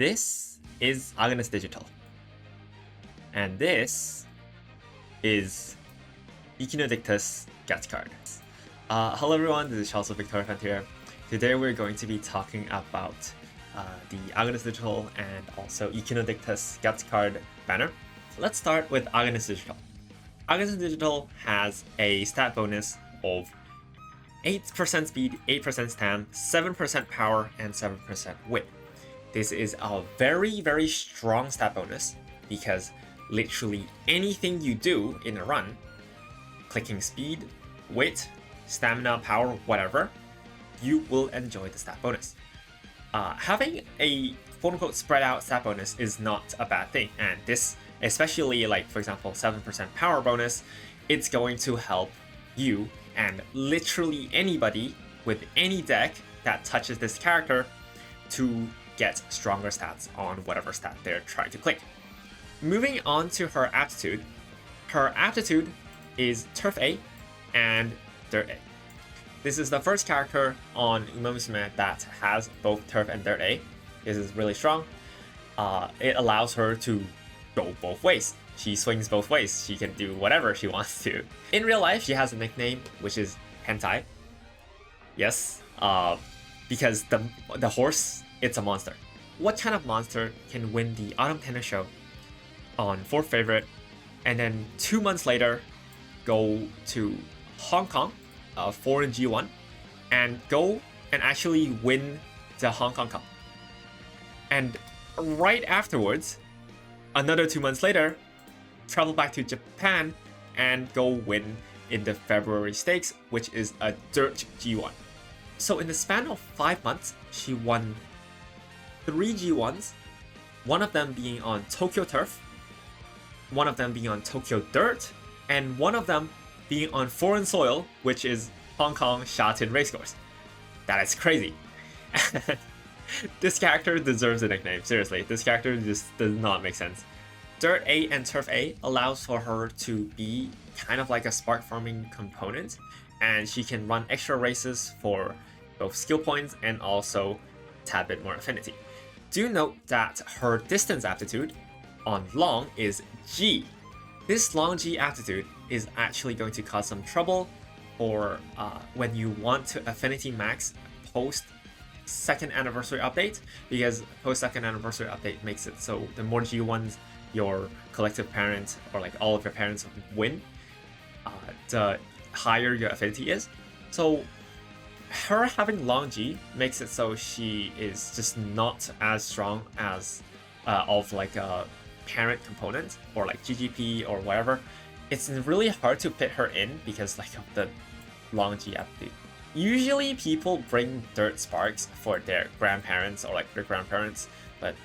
This is Agnes Digital. And this is Ikuno Dictus SSR. Hello everyone, this is Charles Victor here. Today we're going to be talking about the Agnes Digital and also Ikuno Dictus SSR banner. Let's start with Agnes Digital. Agnes Digital has a stat bonus of 8% speed, 8% stam, 7% power, and 7% wit. This is a very strong stat bonus because literally anything you do in a run, clicking speed, wit, stamina, power, whatever, you will enjoy the stat bonus. Having a quote-unquote spread out stat bonus is not a bad thing, and this, especially like for example 7% power bonus, it's going to help you and literally anybody with any deck that touches this character to get stronger stats on whatever stat they're trying to click. Moving on to her aptitude is Turf A and Dirt A. This is the first character on Umamusume that has both Turf and Dirt A. This is really strong. It allows her to go both ways. She swings both ways. She can do whatever she wants to. In real life, she has a nickname, which is Hentai. Yes, because the horse, it's a monster. What kind of monster can win the Autumn Tennis Show on 4th favorite, and then 2 months later, go to Hong Kong, foreign G1, and go and actually win the Hong Kong Cup. And right afterwards, another 2 months later, travel back to Japan and go win in the February Stakes, which is a Dirt G1. So in the span of 5 months, she won 3 G1s, one of them being on Tokyo Turf, one of them being on Tokyo Dirt, and one of them being on foreign soil, which is Hong Kong Shatin Racecourse. That is crazy. This character deserves a nickname, seriously. This character just does not make sense. Dirt A and Turf A allows for her to be kind of like a spark farming component, and she can run extra races for both skill points and also a tad bit more affinity. Do note that her distance aptitude on long is G. This long G aptitude is actually going to cause some trouble for when you want to affinity max post 2nd anniversary update, because post 2nd anniversary update makes it so the more G1s your collective parent or like all of your parents win, the higher your affinity is. So her having long G makes it so she is just not as strong as of like a parent component or like GGP or whatever. It's really hard to pit her in because like of the long G aptitude. Usually people bring Dirt Sparks for their grandparents or like their grandparents, but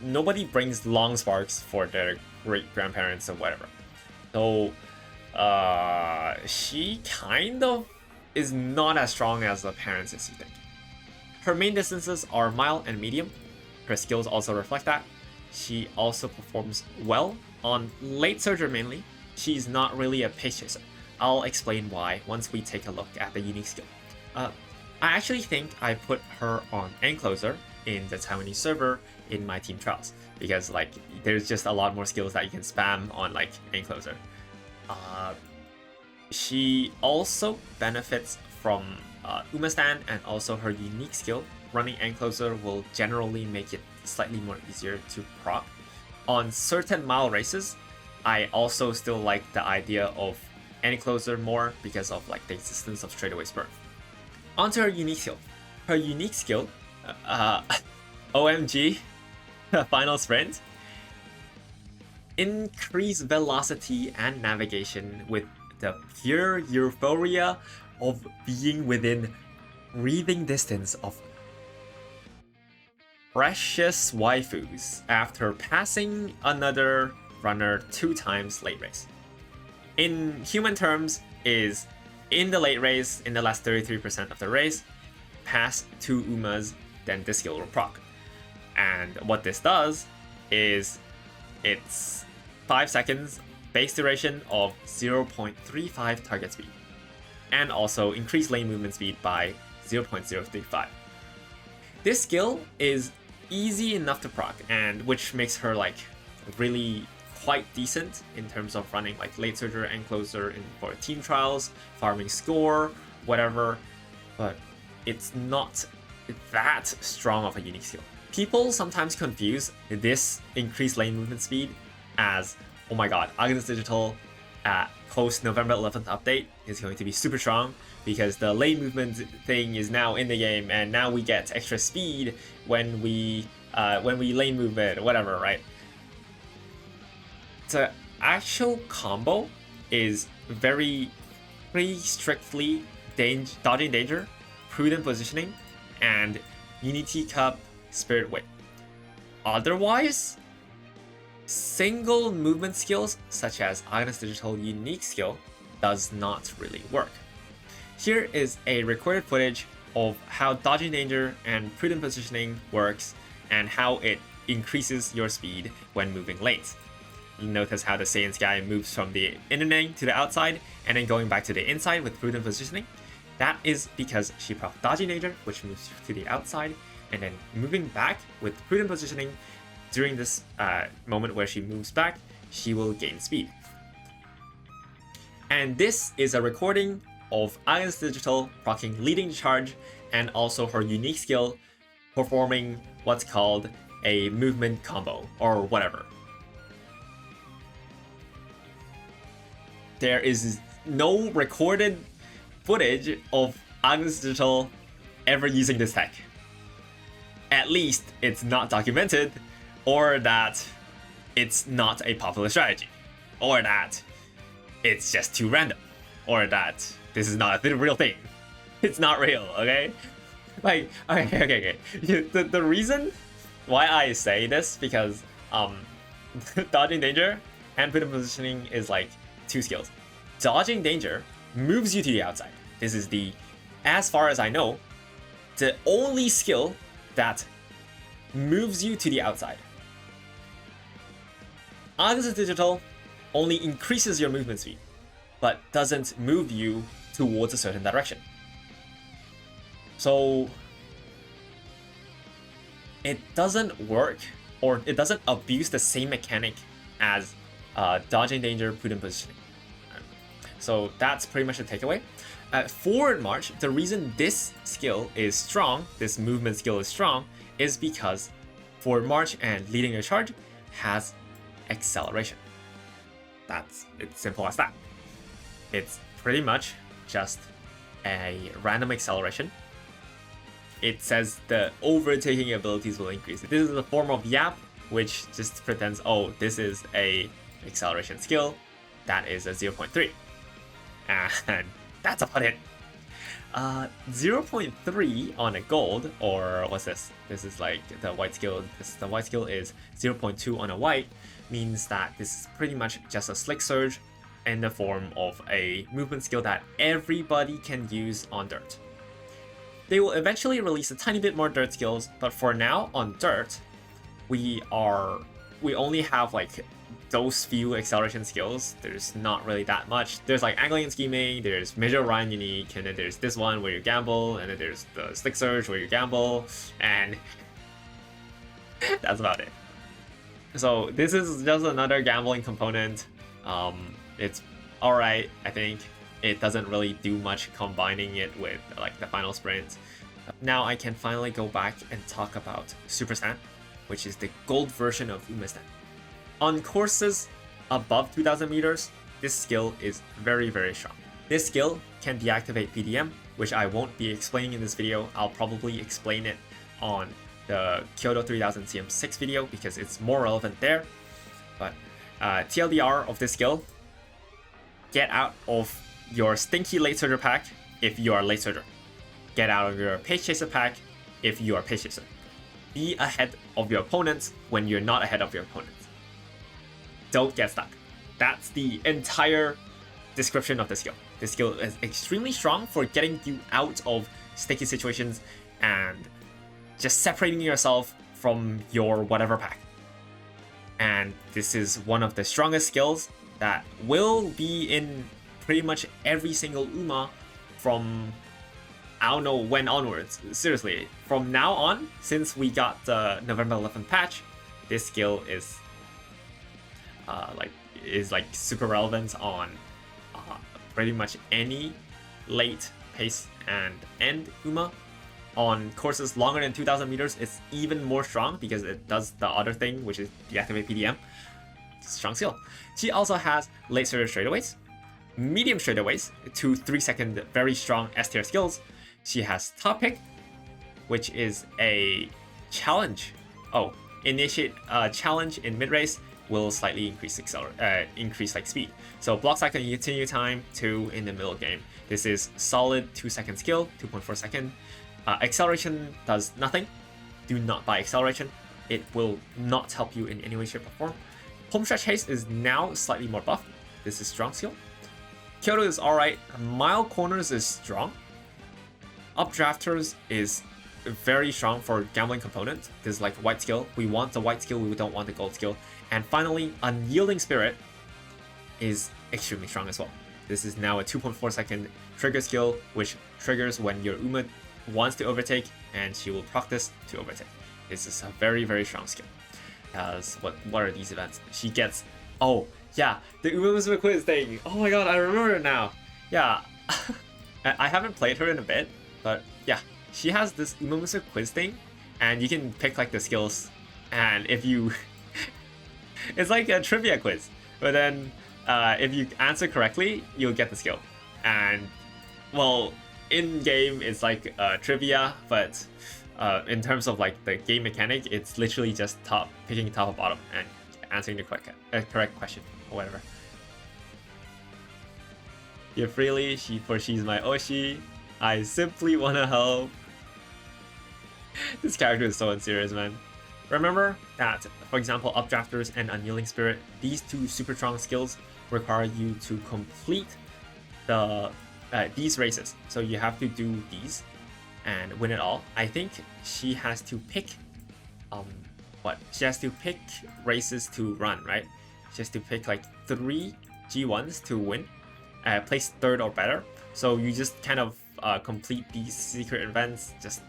nobody brings long sparks for their great grandparents or whatever. So she kind of is not as strong as the parents as you think. Her main distances are mile and medium. Her skills also reflect that. She also performs well on late surger mainly. She's not really a pace chaser. I'll explain why once we take a look at the unique skill. I actually think I put her on Encloser in the Taiwanese server in my team trials because like there's just a lot more skills that you can spam on like Encloser. She also benefits from Uma stand, and also her unique skill. Running Encloser will generally make it slightly more easier to proc. On certain mile races, I also still like the idea of Encloser more because of like the existence of straightaway spur. Onto her unique skill. Her unique skill, OMG, final sprint, increase velocity and navigation with the pure euphoria of being within breathing distance of precious waifus after passing another runner 2 times late race. In human terms is in the late race, in the last 33% of the race, pass 2 Umas, then the skill will proc. And what this does is it's 5 seconds base duration of 0.35 target speed, and also increase lane movement speed by 0.035. This skill is easy enough to proc, and which makes her like really quite decent in terms of running like late surger and closer for team trials, farming score, whatever. But it's not that strong of a unique skill. People sometimes confuse this increased lane movement speed as, oh my god, Agnes Digital at post November 11th update is going to be super strong because the lane movement thing is now in the game, and now we get extra speed when we lane move it, whatever, right? The actual combo is pretty strictly dodging danger, prudent positioning, and Unity Cup Spirit Way. Otherwise, single movement skills such as Agnes Digital unique skill does not really work. Here is a recorded footage of how dodging danger and prudent positioning works and how it increases your speed when moving late. Notice how the Saiyan Sky moves from the inner lane to the outside and then going back to the inside with prudent positioning. That is because she proc dodging danger, which moves to the outside, and then moving back with prudent positioning. During this moment where she moves back, she will gain speed. And this is a recording of Agnes Digital proccing leading charge and also her unique skill performing what's called a movement combo or whatever. There is no recorded footage of Agnes Digital ever using this tech. At least it's not documented, or that it's not a popular strategy, or that it's just too random, or that this is not a real thing. It's not real, okay? Like, okay. The reason why I say this, because dodging danger and prudent positioning is like two skills. Dodging danger moves you to the outside. This is as far as I know, the only skill that moves you to the outside. Agnes Digital only increases your movement speed, but doesn't move you towards a certain direction. So it doesn't work, or it doesn't abuse the same mechanic as dodging danger, prudent positioning. So that's pretty much the takeaway. Forward march, the reason this skill is strong, this movement skill is strong, is because forward march and leading a charge has acceleration. It's simple as that. It's pretty much just a random acceleration. It says the overtaking abilities will increase. This is a form of Yap, which just pretends, oh, this is a acceleration skill. That is a 0.3. And that's about it. 0.3 on a gold, or what's this? This is like the white skill. The white skill is 0.2 on a white, means that this is pretty much just a slick surge in the form of a movement skill that everybody can use on dirt. They will eventually release a tiny bit more dirt skills, but for now on dirt, we only have like those few acceleration skills. There's not really that much. There's like angling and scheming, there's Measure Ryan unique, and then there's this one where you gamble, and then there's the slick surge where you gamble, and that's about it. So this is just another gambling component. It's alright, I think. It doesn't really do much combining it with like the final sprint. Now I can finally go back and talk about Super Stand, which is the gold version of Umamusume. On courses above 2000 meters, this skill is very, very strong. This skill can deactivate PDM, which I won't be explaining in this video. I'll probably explain it on the Kyoto 3000 CM6 video because it's more relevant there. But TLDR of this skill, get out of your stinky late surger pack if you are late surger. Get out of your pace chaser pack if you are pace chaser. Be ahead of your opponents when you're not ahead of your opponents. Don't get stuck. That's the entire description of the skill. This skill is extremely strong for getting you out of sticky situations and just separating yourself from your whatever pack. And this is one of the strongest skills that will be in pretty much every single Uma from I don't know when onwards. Seriously, from now on, since we got the November 11th patch, this skill is like super relevant on pretty much any late pace and end Uma. On courses longer than 2,000 meters, it's even more strong because it does the other thing, which is deactivate PDM. Strong skill. She also has late surge straightaways, medium straightaways, 2 3-second very strong S tier skills. She has top pick, which is a challenge. Oh, initiate a challenge in mid race will slightly increase like speed. So block cycle and continue time 2 in the middle game. This is solid 2-second skill, 2.4 second. Acceleration does nothing. Do not buy acceleration. It will not help you in any way, shape, or form. Home stretch haste is now slightly more buffed. This is strong skill. Kyoto is alright. Mile corners is strong. Updrafters is very strong for gambling component. This is like white skill. We want the white skill, we don't want the gold skill. And finally, Unyielding Spirit is extremely strong as well. This is now a 2.4 second trigger skill, which triggers when your Uma wants to overtake, and she will proc this to overtake. This is a very, very strong skill. What are these events? She gets, oh yeah, the Umamusume quiz thing. Oh my god, I remember it now. Yeah, I haven't played her in a bit, but yeah, she has this Umamusume quiz thing, and you can pick like the skills, and if you, it's like a trivia quiz, but then if you answer correctly, you'll get the skill. And well, in game it's like trivia, but in terms of like the game mechanic, it's literally just picking top or bottom and answering the correct question or whatever. Give freely, she's my Oshi. I simply wanna help. This character is so unserious, man. Remember that, for example, Updrafters and Unyielding Spirit, these two super strong skills require you to complete the these races. So you have to do these and win it all. I think she has to pick she has to pick races to run, right? She has to pick like 3 G1s to win, place 3rd or better. So you just kind of complete these secret events, just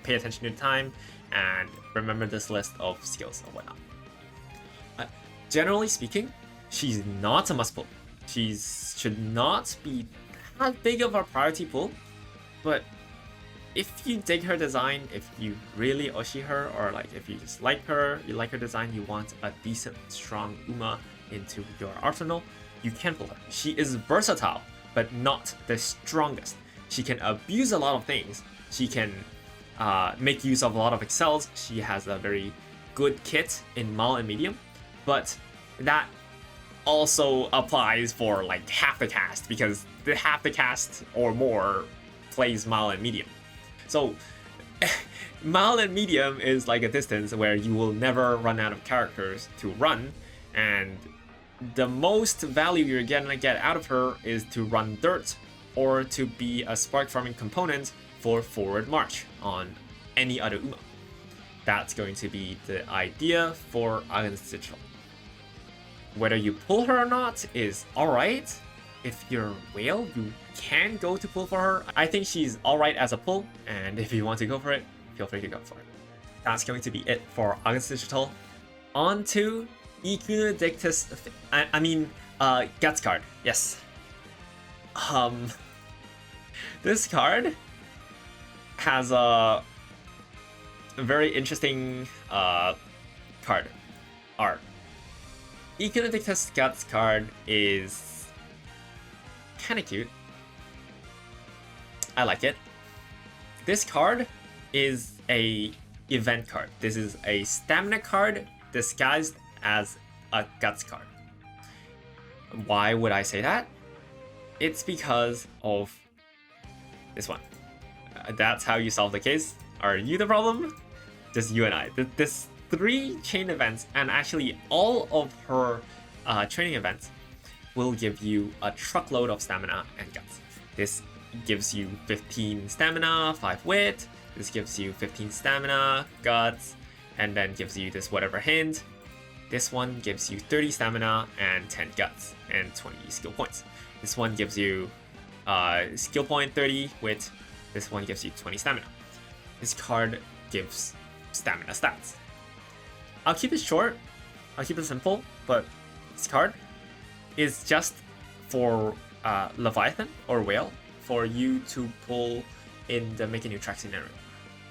pay attention to the time and remember this list of skills and whatnot. Generally speaking, she's not a must pull. She should not be that big of a priority pull, but if you dig her design, if you really Oshi her, or like if you just like her, you like her design, you want a decent, strong Uma into your arsenal, you can pull her. She is versatile, but not the strongest. She can abuse a lot of things. She can make use of a lot of excels. She has a very good kit in Mal and Medium, but that also applies for like half the cast, because the half the cast or more plays Mal and Medium. So Mal and Medium is like a distance where you will never run out of characters to run, and the most value you're gonna get out of her is to run dirt or to be a spark farming component for forward march on any other Uma. That's going to be the idea for Agnes Digital. Whether you pull her or not is alright. If you're whale, you can go to pull for her. I think she's alright as a pull, and if you want to go for it, feel free to go for it. That's going to be it for Agnes Digital. On to Ikuno Dictus, Guts card, yes. This card has a very interesting card art. Ikuno Dictus Guts card is kind of cute. I like it. This card is a event card. This is a stamina card disguised as a guts card. Why would I say that? It's because of this one. That's how you solve the case. Are you the problem? Just you and I. This 3 chain events, and actually all of her training events, will give you a truckload of stamina and guts. This gives you 15 stamina, 5 wit. This gives you 15 stamina, guts, and then gives you this whatever hint. This one gives you 30 stamina and 10 guts and 20 skill points. This one gives you skill point 30, wit, This one gives you 20 stamina. This card gives stamina stats. I'll keep it short, I'll keep it simple, but this card is just for Leviathan or Whale for you to pull in the make a new track scenario.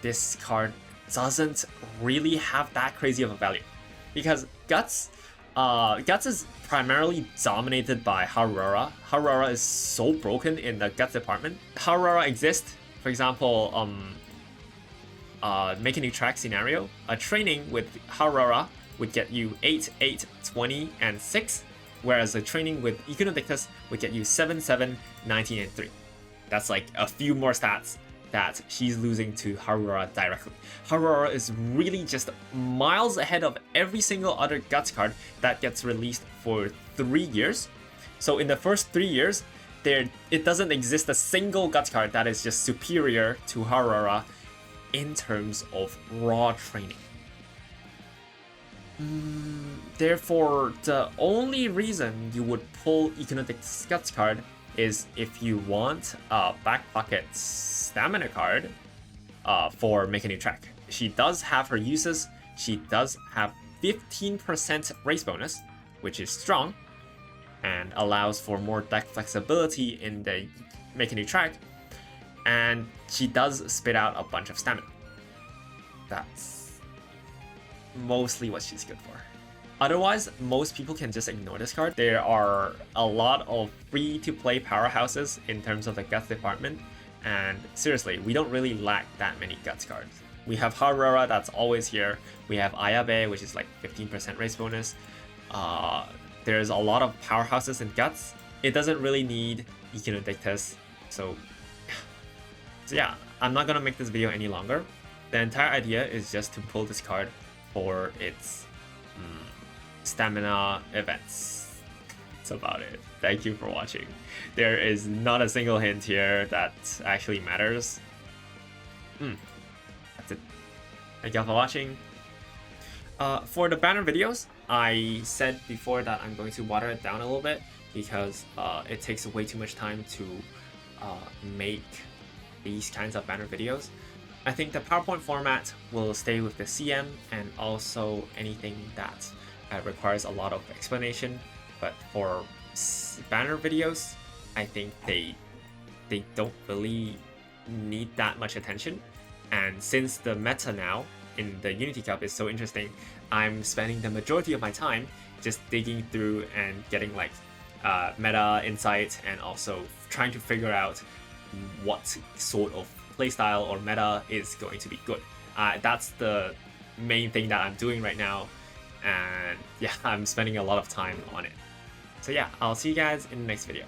This card doesn't really have that crazy of a value because Guts is primarily dominated by Harura. Harura is so broken in the Guts department. Harura exists, for example, make a new track scenario. A training with Harura would get you 8, 8, 20, and 6, whereas a training with Ikuno Dictus would get you 7, 7, 19, and 3. That's like a few more stats that she's losing to Harura directly. Harura is really just miles ahead of every single other Guts card that gets released for 3 years. So in the first 3 years, it doesn't exist a single Guts card that is just superior to Harura in terms of raw training. Therefore, the only reason you would pull Ikuno Dictus Guts card is if you want a back pocket stamina card for Make a New Track. She does have her uses. She does have 15% race bonus, which is strong, and allows for more deck flexibility in the Make a New Track. And she does spit out a bunch of stamina. That's mostly what she's good for. Otherwise, most people can just ignore this card. There are a lot of free-to-play powerhouses in terms of the Guts department, and seriously, we don't really lack that many Guts cards. We have Harura that's always here. We have Ayabe, which is like 15% race bonus. There's a lot of powerhouses in Guts. It doesn't really need Ikuno Dictus, so yeah, I'm not gonna make this video any longer. The entire idea is just to pull this card for its stamina events. That's about it. Thank you for watching. There is not a single hint here that actually matters. That's it. Thank y'all for watching. For the banner videos, I said before that I'm going to water it down a little bit because it takes way too much time to make these kinds of banner videos. I think the PowerPoint format will stay with the CM and also anything that requires a lot of explanation, but for banner videos, I think they don't really need that much attention. And since the meta now in the Unity Cup is so interesting, I'm spending the majority of my time just digging through and getting like meta insight and also trying to figure out what sort of playstyle or meta is going to be good. That's the main thing that I'm doing right now, and yeah, I'm spending a lot of time on it. So yeah, I'll see you guys in the next video.